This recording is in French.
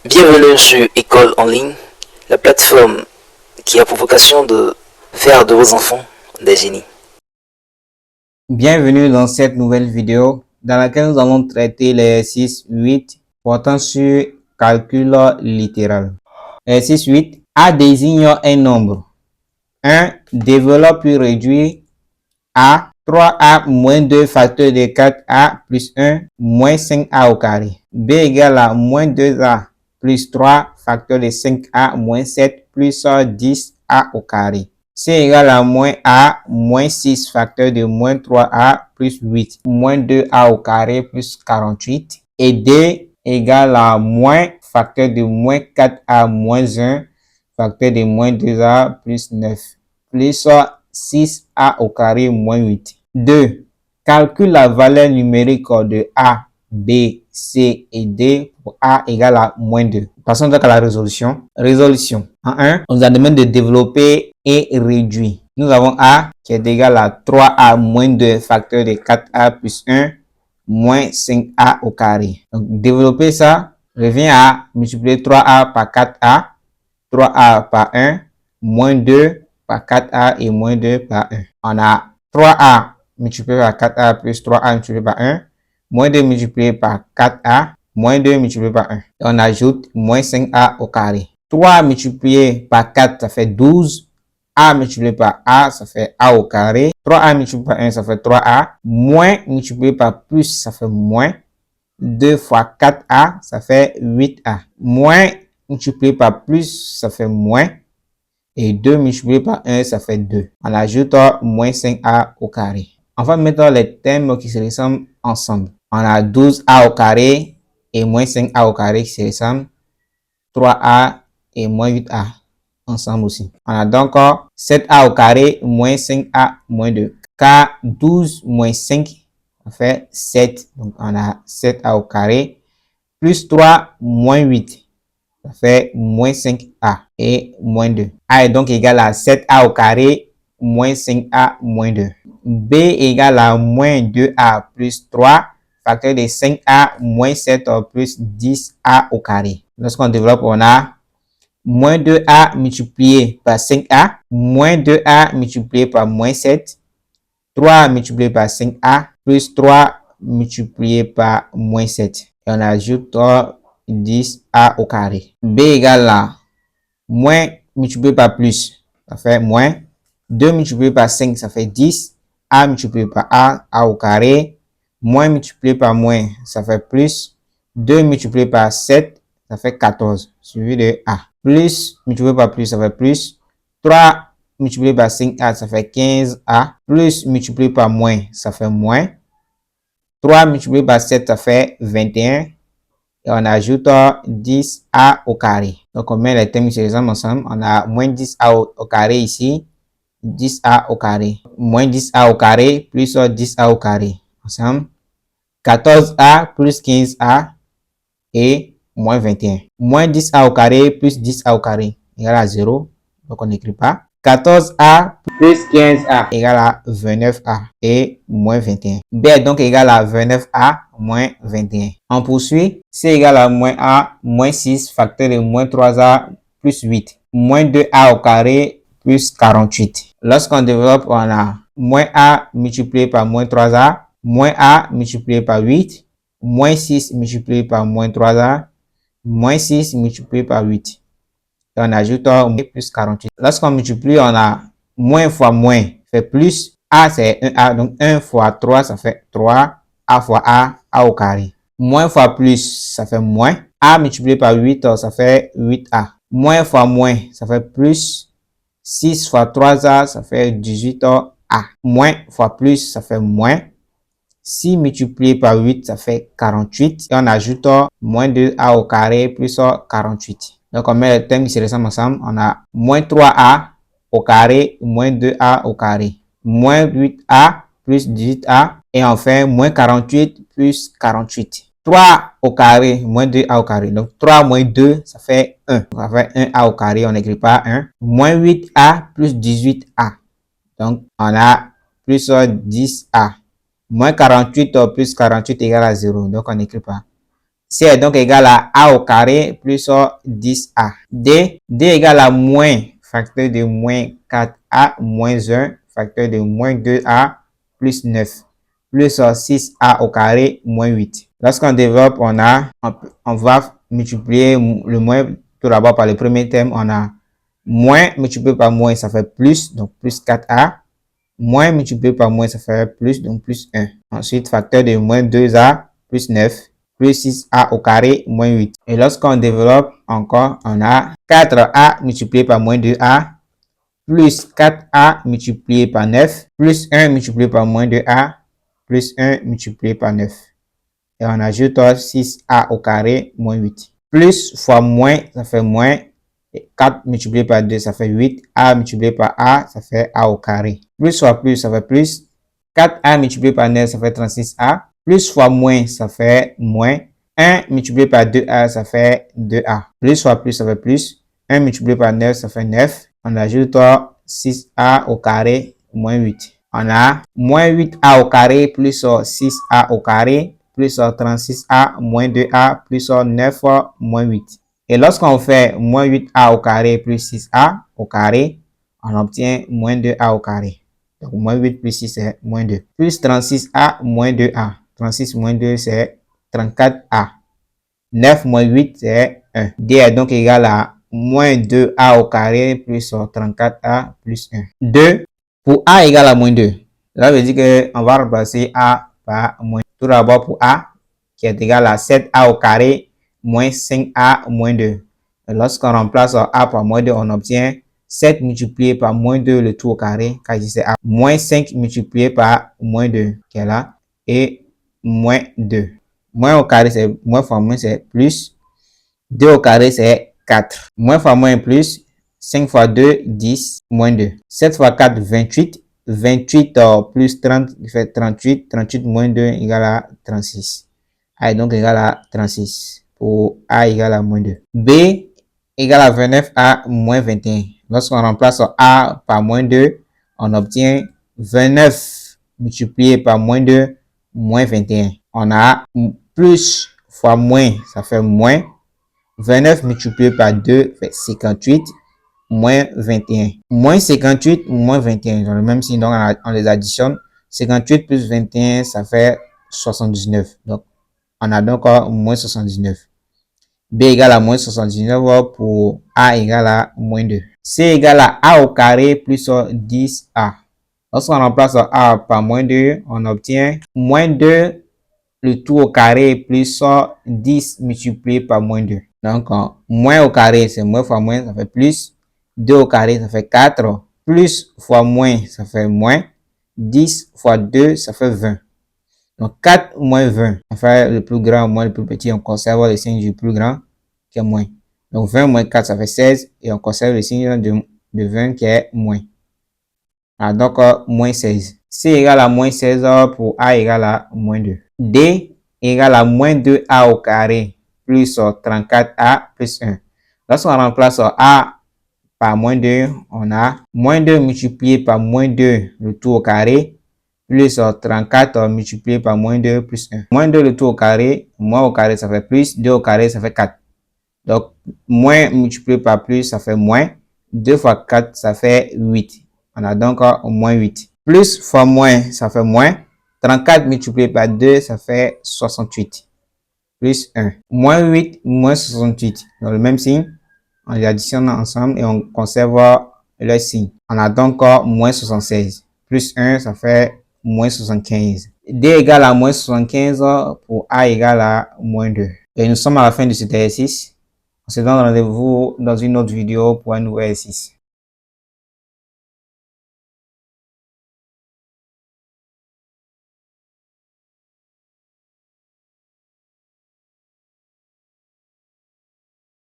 Bienvenue sur École en ligne, la plateforme qui a pour vocation de faire de vos enfants des génies. Bienvenue dans cette nouvelle vidéo dans laquelle nous allons traiter l'exercice 8 portant sur calcul littéral. Exercice 8. A désigne un nombre. 1. Développe puis réduit A 3A moins 2 facteur de 4A plus 1 moins 5A au carré. B égale à moins 2A plus 3 facteur de 5A moins 7 plus 10A au carré. C égale à moins A moins 6 facteur de moins 3A plus 8 moins 2A au carré plus 48. Et D égale à moins facteur de moins 4A moins 1 facteur de moins 2A plus 9 plus 6A au carré moins 8. 2. Calcule la valeur numérique de A, B, C et D pour A égale à moins 2. Passons donc à la résolution. Résolution. En 1, on nous a demandé de développer et réduire. Nous avons A qui est égal à 3A moins 2 facteur de 4A plus 1 moins 5A au carré. Donc, développer ça revient à multiplier 3A par 4A, 3A par 1, moins 2 par 4A et moins 2 par 1. On a 3A multiplié par 4A plus 3A multiplié par 1, moins 2 multiplié par 4A, moins 2 multiplié par 1. Et on ajoute moins 5A au carré. 3 multiplié par 4, ça fait 12. A multiplié par A, ça fait A au carré. 3A multiplié par 1, ça fait 3A. Moins multiplié par plus, ça fait moins. 2 fois 4A, ça fait 8A. Moins multiplié par plus, ça fait moins. Et 2 multiplié par 1, ça fait 2. On ajoute moins 5A au carré. On va mettre les termes qui se ressemblent ensemble. On a 12A au carré et moins 5A au carré qui se ressemblent. 3A et moins 8A ensemble aussi. On a donc 7A au carré moins 5A moins 2. Car 12 moins 5, ça fait 7. Donc on a 7A au carré plus 3 moins 8. Ça fait moins 5A et moins 2. A est donc égal à 7A au carré moins 5A moins 2. B égale à moins 2A plus 3 facteur de 5A moins 7 plus 10A au carré. Lorsqu'on développe, on a moins 2A multiplié par 5A, moins 2A multiplié par moins 7, 3 multiplié par 5A, plus 3 multiplié par moins 7. Et on ajoute 10A au carré. B égale à moins multiplié par plus, ça fait moins. 2 multiplié par 5, ça fait 10. A multiplié par A au carré. Moins multiplié par moins, ça fait plus. 2 multiplié par 7, ça fait 14, suivi de A. Plus multiplié par plus, ça fait plus. 3 multiplié par 5A, ça fait 15A. Plus multiplié par moins, ça fait moins. 3 multiplié par 7, ça fait 21. Et on ajoute 10A au carré. Donc, on met les termes qui se ressemblent ensemble. On a moins 10A au carré ici. 10A au carré. Moins 10A au carré plus 10A au carré. Ensemble. 14A plus 15A et moins 21. Moins 10A au carré plus 10A au carré égale à 0. Donc, on n'écrit pas. 14A plus 15A égale à 29A et moins 21. B est donc égal à 29A moins 21. On poursuit. C égale à moins A moins 6 facteur de moins 3A plus 8. Moins 2A au carré plus 48. Lorsqu'on développe, on a moins A multiplié par moins 3A, moins A multiplié par 8, moins 6 multiplié par moins 3A, moins 6 multiplié par 8. Et on ajoute plus 48. Lorsqu'on multiplie, on a moins fois moins fait plus. A c'est 1A, donc 1 fois 3, ça fait 3. A fois A au carré. Moins fois plus, ça fait moins. A multiplié par 8, ça fait 8A. Moins fois moins, ça fait plus. 6 fois 3A, ça fait 18A. Moins fois plus, ça fait moins. 6 multiplié par 8, ça fait 48. Et on ajoute moins 2A au carré plus 48. Donc, on met les termes qui se ressemblent ensemble. On a moins 3A au carré, moins 2A au carré. Moins 8A plus 18A. Et enfin, moins 48 plus 48. 3 au carré, moins 2A au carré. Donc, 3 moins 2, ça fait 1. Ça fait 1A au carré, on n'écrit pas 1. Moins 8A plus 18A. Donc, on a plus 10A. Moins 48 plus 48 égale à 0. Donc, on n'écrit pas. C est donc égal à A au carré plus 10A. D égale à moins facteur de moins 4A moins 1 facteur de moins 2A plus 9 plus 6A au carré moins 8. Lorsqu'on développe, on va multiplier le moins tout d'abord par le premier terme. On a moins multiplié par moins, ça fait plus, donc plus 4A. Moins multiplié par moins, ça fait plus, donc plus 1. Ensuite, facteur de moins 2A plus 9 plus 6A au carré moins 8. Et lorsqu'on développe encore, on a 4A multiplié par moins 2A plus 4A multiplié par 9 plus 1 multiplié par moins 2A plus 1 multiplié par 9. Et on ajoute 6A au carré moins 8. Plus fois moins, ça fait moins. 4 multiplié par 2, ça fait 8. A multiplié par A, ça fait A au carré. Plus fois plus, ça fait plus. 4A multiplié par 9, ça fait 36A. Plus fois moins, ça fait moins. 1 multiplié par 2A, ça fait 2A. Plus fois plus, ça fait plus. 1 multiplié par 9, ça fait 9. On ajoute 6A au carré moins 8. On a moins 8A au carré plus 6A au carré plus 36A moins 2A plus 9 moins 8. Et lorsqu'on fait moins 8A au carré plus 6A au carré, on obtient moins 2A au carré. Donc moins 8 plus 6 c'est moins 2. Plus 36A moins 2A. 36 moins 2 c'est 34A. 9 moins 8 c'est 1. D est donc égal à moins 2A au carré plus 34A plus 1. 2. Pour A égale à moins 2. Cela veut dire qu'on va remplacer A par moins 2. Tout d'abord pour A qui est égal à 7A au carré moins 5A moins 2. Lorsqu'on remplace A par moins 2, on obtient 7 multiplié par moins 2 le tout au carré, car ici c'est A. Moins 5 multiplié par moins 2, qui est là, et moins 2. Moins au carré, c'est moins fois moins, c'est plus. 2 au carré, c'est 4. Moins fois moins plus. 5 fois 2, 10, moins 2. 7 fois 4, 28. 28 plus 30, fait 38. 38 moins 2 égale à 36. A est donc égal à 36. Pour A égale à moins 2. B égale à 29 à moins 21. Lorsqu'on remplace A par moins 2, on obtient 29 multiplié par moins 2, moins 21. On a plus fois moins, ça fait moins. 29 multiplié par 2 fait 58, moins 21. Moins 58, moins 21, dans le même signe, donc on les additionne. 58 plus 21, ça fait 79. Donc, on a donc moins 79. B égale à moins 79 pour A égale à moins 2. C égale à A au carré plus 10A. Lorsqu'on remplace A par moins 2, on obtient moins 2 le tout au carré plus 10 multiplié par moins 2. Donc, moins au carré, c'est moins fois moins, ça fait plus. 2 au carré, ça fait 4. Plus fois moins, ça fait moins. 10 fois 2, ça fait 20. Donc, 4 moins 20. On fait le plus grand moins le plus petit. On conserve le signe du plus grand qui est moins. Donc, 20 moins 4, ça fait 16. Et on conserve le signe de 20 qui est moins. Donc, moins 16. C égale à moins 16 pour A égale à moins 2. D égale à moins 2A au carré plus 34A plus 1. Lorsqu'on remplace A par moins 2, on a moins 2 multiplié par moins 2 le tout au carré plus 34 multiplié par moins 2 plus 1. Moins 2 le tout au carré, moins au carré ça fait plus, 2 au carré ça fait 4. Donc, moins multiplié par plus ça fait moins, 2 fois 4 ça fait 8. On a donc moins 8. Plus fois moins ça fait moins, 34 multiplié par 2 ça fait 68. Plus 1. Moins 8, moins 68. Dans le même signe, on les additionne ensemble et on conserve le signe. On a donc moins 76. Plus 1, ça fait moins 75. D égale à moins 75 pour A égale à moins 2. Et nous sommes à la fin de cet exercice. On se donne rendez-vous dans une autre vidéo pour un nouvel exercice.